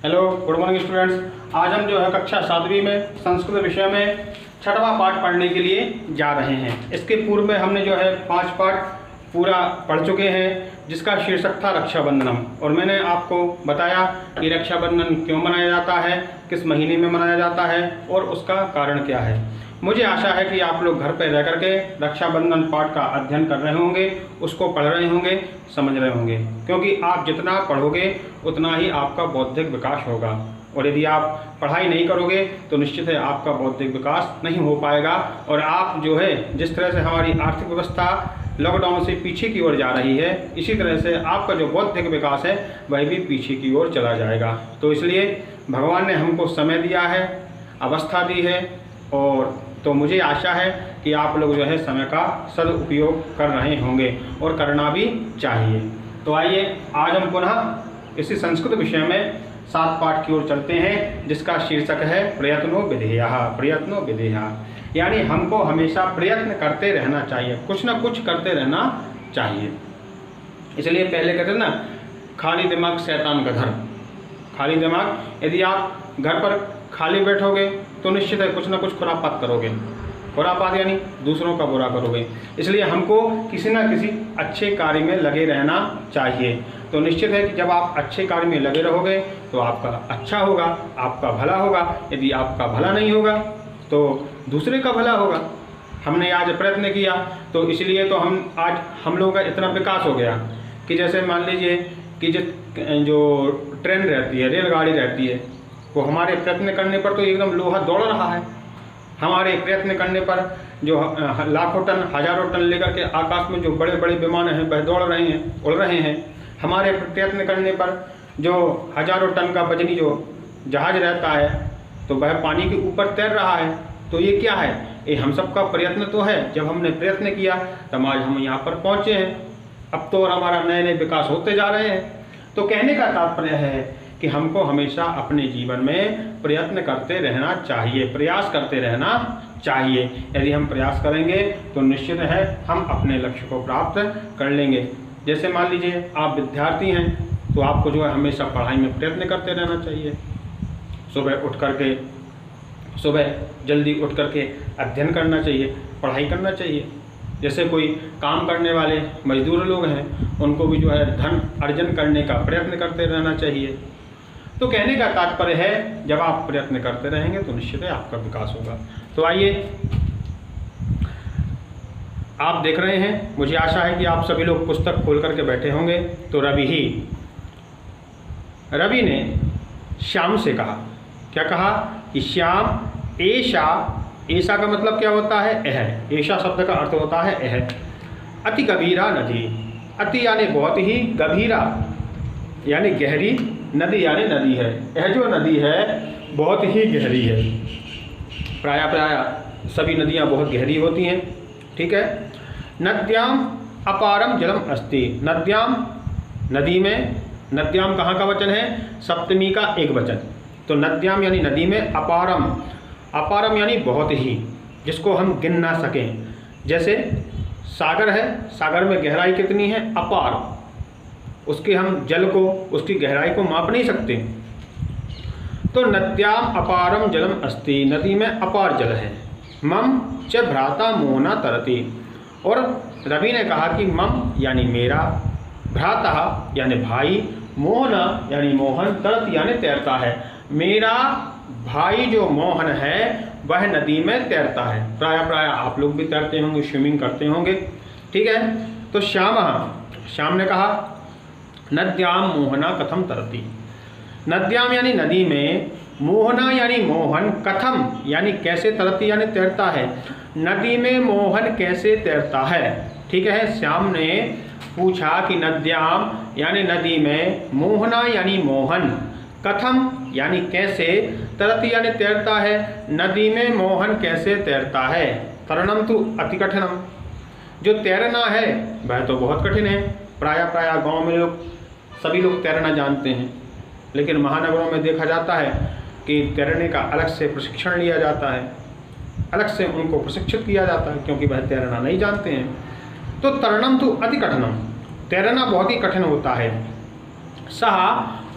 Hello, good morning students. आज हम जो है कक्षा 7वीं में संस्कृत विषय में 6वां पाठ पढ़ने के लिए जा रहे हैं। इसके पूर्व में हमने जो है 5 पाठ पूरा पढ़ चुके हैं, जिसका शीर्षक था रक्षाबंधनम। और मैंने आपको बताया कि रक्षाबंधन क्यों मनाया जाता है, किस महीने में मनाया जाता है और उसका कारण क्या है। मुझे आशा है कि आप लोग घर पर रह करके रक्षाबंधन पाठ का अध्ययन कर रहे होंगे, उसको पढ़ रहे होंगे, समझ रहे होंगे, क्योंकि आप जितना पढ़ोगे उतना ही आपका बौद्धिक विकास होगा। और यदि आप पढ़ाई नहीं करोगे तो निश्चित है आपका बौद्धिक विकास नहीं हो पाएगा। और आप जो है जिस तरह से हमारी आर्थिक व्यवस्था लॉकडाउन से पीछे की ओर जा रही है, इसी तरह से आपका जो बौद्धिक विकास है वह भी पीछे की ओर चला जाएगा। तो इसलिए भगवान ने हमको समय दिया है, अवस्था दी है, और तो मुझे आशा है कि आप लोग जो है समय का सदुपयोग कर रहे होंगे और करना भी चाहिए। तो आइए आज हम पुनः इसी संस्कृत विषय में 7 पाठ की ओर चलते हैं, जिसका शीर्षक है प्रयत्नो विधेयः। प्रयत्नो विधेयः यानी हमको हमेशा प्रयत्न करते रहना चाहिए, कुछ ना कुछ करते रहना चाहिए। इसलिए पहले कहते हैं ना, खाली दिमाग शैतान का घर। खाली दिमाग, यदि आप घर पर खाली बैठोगे तो निश्चित है कुछ ना कुछ खुरापात करोगे। खुरापात यानी दूसरों का बुरा करोगे। इसलिए हमको किसी ना किसी अच्छे कार्य में लगे रहना चाहिए। तो निश्चित है कि जब आप अच्छे कार्य में लगे रहोगे तो आपका अच्छा होगा, आपका भला होगा। यदि आपका भला नहीं होगा तो दूसरे का भला होगा। हमने आज प्रयत्न किया तो इसलिए तो हम लोगों का इतना विकास हो गया कि जैसे मान लीजिए कि जो ट्रेन रहती है, रेलगाड़ी रहती है, वो हमारे प्रयत्न करने पर तो एकदम लोहा दौड़ रहा है। हमारे प्रयत्न करने पर जो लाखों टन, हजारों टन लेकर के आकाश में जो बड़े बड़े विमान हैं वह दौड़ रहे हैं, उड़ रहे हैं। हमारे प्रयत्न करने पर जो हजारों टन का वजनी जो जहाज रहता है तो वह पानी के ऊपर तैर रहा है। तो ये क्या है? ये हम सबका प्रयत्न तो है। जब हमने प्रयत्न किया तब आज हम यहाँ पर पहुँचे हैं। अब तो और हमारा नए नए विकास होते जा रहे हैं। तो कहने का तात्पर्य है कि हमको हमेशा अपने जीवन में प्रयत्न करते रहना चाहिए, प्रयास करते रहना चाहिए। यदि हम प्रयास करेंगे तो निश्चित है हम अपने लक्ष्य को प्राप्त कर लेंगे। जैसे मान लीजिए आप विद्यार्थी हैं तो आपको जो है हमेशा पढ़ाई में प्रयत्न करते रहना चाहिए। सुबह जल्दी उठ करके अध्ययन करना चाहिए, पढ़ाई करना चाहिए। जैसे कोई काम करने वाले मजदूर लोग हैं, उनको भी जो है धन अर्जन करने का प्रयत्न करते रहना चाहिए। तो कहने का तात्पर्य है जब आप प्रयत्न करते रहेंगे तो निश्चित है आपका विकास होगा। तो आइए, आप देख रहे हैं, मुझे आशा है कि आप सभी लोग पुस्तक खोल करके बैठे होंगे। तो रवि ने श्याम से कहा, क्या कहा कि श्याम, ऐसा का मतलब क्या होता है? यह। ऐसा शब्द का अर्थ होता है यह। अति गभीरा नदी, अति यानी बहुत ही, गभीरा यानी गहरी, नदी यानी नदी है। यह जो नदी है बहुत ही गहरी है। प्रायः सभी नदियाँ बहुत गहरी होती हैं, ठीक है। नद्याम अपारम जलम अस्ति। नद्याम, नदी में, नद्याम कहाँ का वचन है? सप्तमी का एक वचन। तो नद्याम यानी नदी में, अपारम, अपारम यानी बहुत ही, जिसको हम गिन ना सकें। जैसे सागर है, सागर में गहराई कितनी है? अपार। उसके हम जल को, उसकी गहराई को माप नहीं सकते। तो नद्याम अपारम जलम अस्ति, नदी में अपार जल है। मम च भ्राता मोहना तरति। और रवि ने कहा कि मम यानी मेरा, भ्राता यानी भाई, मोहना यानी मोहन, तरत यानी तैरता है। मेरा भाई जो मोहन है वह नदी में तैरता है। प्राय आप लोग भी तैरते होंगे, स्विमिंग करते होंगे, ठीक है। तो श्याम ने कहा नद्याम मोहना कथम तरति। नद्याम यानी नदी में, मोहना यानी मोहन, कथम यानी कैसे, तरति यानी तैरता है। नदी में मोहन कैसे तैरता है, ठीक है। श्याम ने पूछा कि नद्याम यानी नदी में, मोहना यानी मोहन, कथम यानी कैसे, तरति यानी तैरता है। नदी में मोहन कैसे तैरता है? तरणम तो अति कठिनम। जो तैरना है वह तो बहुत कठिन है। प्रायः गाँव में सभी लोग तैरना जानते हैं, लेकिन महानगरों में देखा जाता है कि तैरने का अलग से प्रशिक्षण लिया जाता है, अलग से उनको प्रशिक्षित किया जाता है, क्योंकि वह तैरना नहीं जानते हैं। तो तरणम तो अति कठिनम, तैरना बहुत ही कठिन होता है। सहा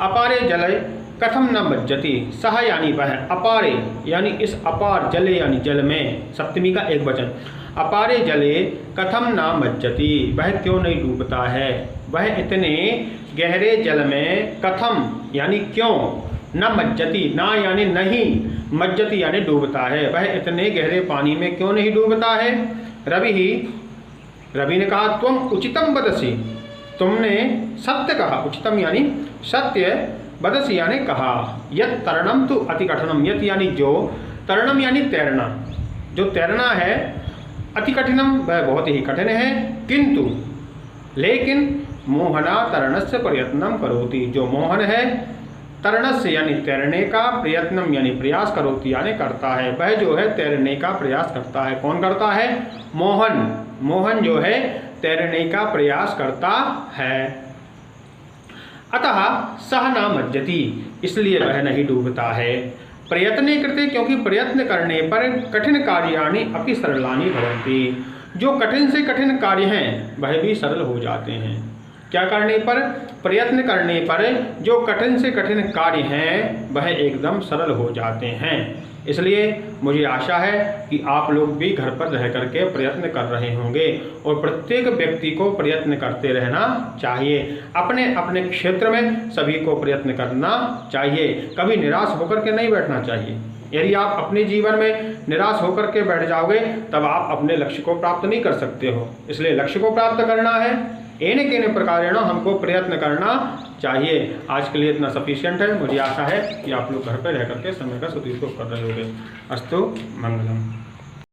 अपारे जले कथम न मज्जति, सह यानी वह, अपारे यानी इस अपार, जले यानी जल में, सप्तमी का एक वचन, अपारे जले कथम न मज्जति, वह क्यों नहीं डूबता है, वह इतने गहरे जल में, कथम यानी क्यों, न मज्जति, ना यानी नहीं, मज्जति यानी डूबता है, वह इतने गहरे पानी में क्यों नहीं डूबता है। रवि ने कहा तुम उचितम वदसि, तुमने सत्य कहा, उचितम यानी सत्य, वदसि यानी कहा, यत् तरणम तु अति कठिनम, यत् यानी जो, तरणम यानी तैरना, जो तैरना है, अति कठिनम वह बहुत ही कठिन है, किंतु लेकिन मोहना तरणस्य प्रयत्नम करोति, जो मोहन है तरणस्य यानी तैरने का, प्रयत्नम यानी प्रयास करोति यानी करता है, वह जो है तैरने का प्रयास करता है। कौन करता है, मोहन, मोहन जो है तैरने का प्रयास करता है। अतः सह न मज्जति, इसलिए वह नहीं डूबता है। प्रयत्ने कृते, क्योंकि प्रयत्न करने पर कठिन कार्याणि अपि सरलानि भवन्ति, जो कठिन से कठिन कार्य हैं वह भी सरल हो जाते हैं। क्या करने पर, प्रयत्न करने पर जो कठिन से कठिन कार्य हैं वह एकदम सरल हो जाते हैं। इसलिए मुझे आशा है कि आप लोग भी घर पर रह करके प्रयत्न कर रहे होंगे और प्रत्येक व्यक्ति को प्रयत्न करते रहना चाहिए। अपने अपने क्षेत्र में सभी को प्रयत्न करना चाहिए, कभी निराश होकर के नहीं बैठना चाहिए। यदि आप अपने जीवन में निराश होकर के बैठ जाओगे तब आप अपने लक्ष्य को प्राप्त नहीं कर सकते हो। इसलिए लक्ष्य को प्राप्त करना है, एने केने प्रकारेण हमको प्रयत्न करना चाहिए। आज के लिए इतना सफिशिएंट है। मुझे आशा है कि आप लोग घर पर रह करके समय का सदुपयोग कर रहे होंगे। अस्तु मंगलम।